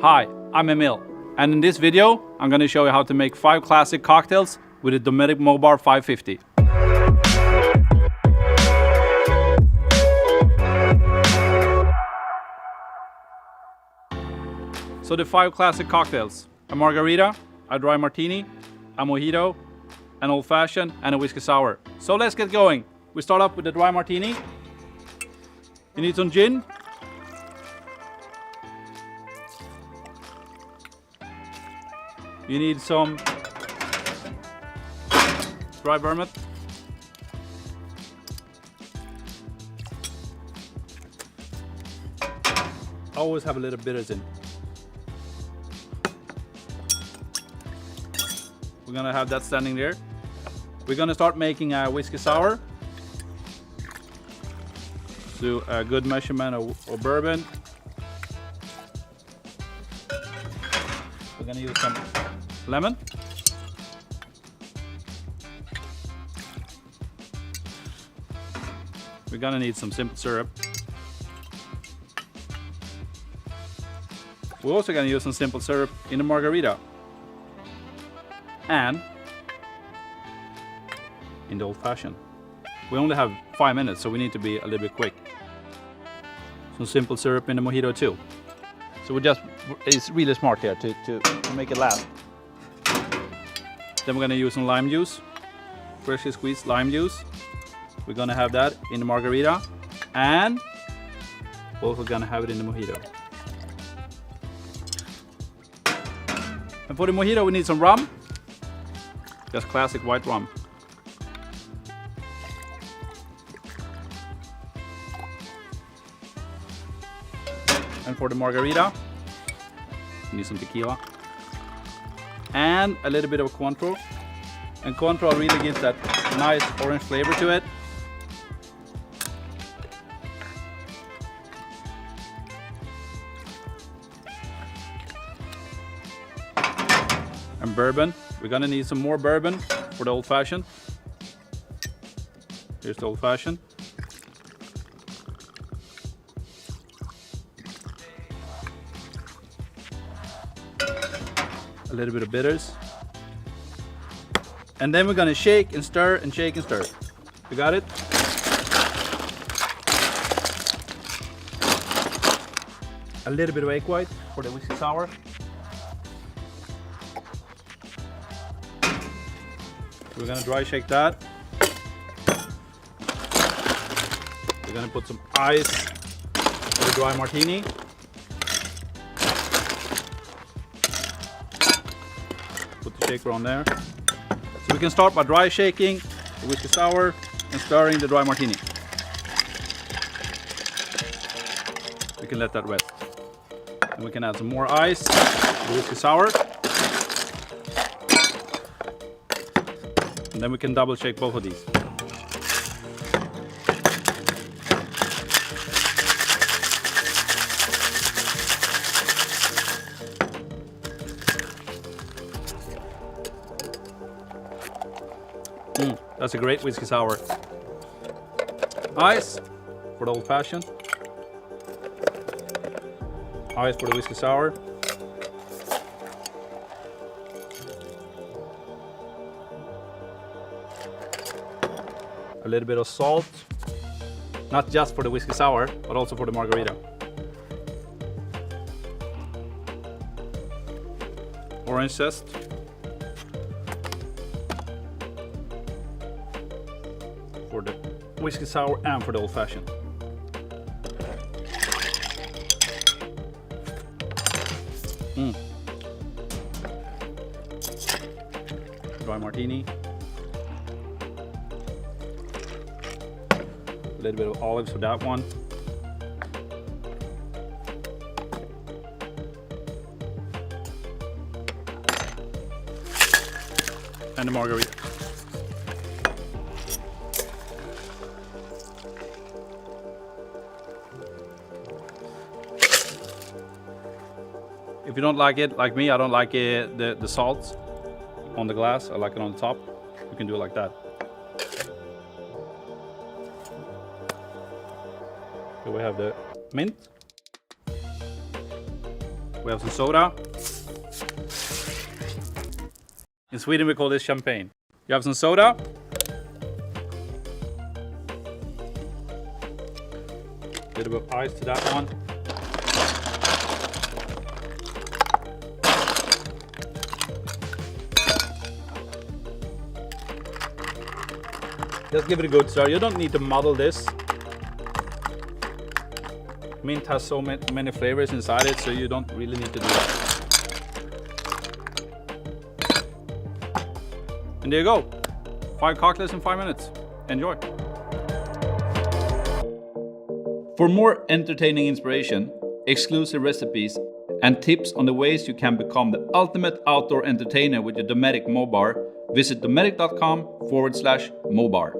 Hi, I'm Emil, and in this video I'm going to show you how to make 5 classic cocktails with a Dometic Mobar 550. So the 5 classic cocktails: a margarita, a dry martini, a mojito, an old fashioned, and a whiskey sour. So let's get going. We start off with the dry martini. You need some gin. You need some dry vermouth. I always have a little bitters in. We're gonna have that standing there. We're gonna start making a whiskey sour. Do a good measurement of bourbon. We're gonna use some lemon. We're gonna need some simple syrup. We're also gonna use some simple syrup in the margarita and in the old fashioned. We only have 5 minutes, so we need to be a little bit quick. Some simple syrup in the mojito too. So it's really smart here to make it last. Then we're gonna use some lime juice, freshly squeezed lime juice. We're gonna have that in the margarita, and we're also gonna have it in the mojito. And for the mojito, we need some rum, just classic white rum. And for the margarita, we need some tequila and a little bit of Cointreau. And Cointreau really gives that nice orange flavor to it. And bourbon. We're gonna need some more bourbon for the old fashioned. Here's the old fashioned. A little bit of bitters. And then we're gonna shake and stir and shake and stir. You got it? A little bit of egg white for the whiskey sour. We're gonna dry shake that. We're gonna put some ice for the dry martini. Put the shaker on there. So we can start by dry shaking the whiskey sour and stirring the dry martini. We can let that rest. And we can add some more ice to the whiskey sour. And then we can double shake both of these. That's a great whiskey sour. Ice for the old fashioned. Ice for the whiskey sour. A little bit of salt, not just for the whiskey sour, but also for the margarita. Orange zest. For the whiskey sour and for the old fashioned. Dry martini. A little bit of olives for that one. And the margarita. If you don't like it, like me, I don't like the salt on the glass. I like it on the top. You can do it like that. Here we have the mint. We have some soda. In Sweden we call this champagne. You have some soda. A little bit of ice to that one. Just give it a good stir. You don't need to muddle this. Mint has so many flavors inside it, so you don't really need to do that. And there you go. 5 cocktails in 5 minutes. Enjoy. For more entertaining inspiration, exclusive recipes, and tips on the ways you can become the ultimate outdoor entertainer with your Dometic Mobar, visit dometic.com/Mobar.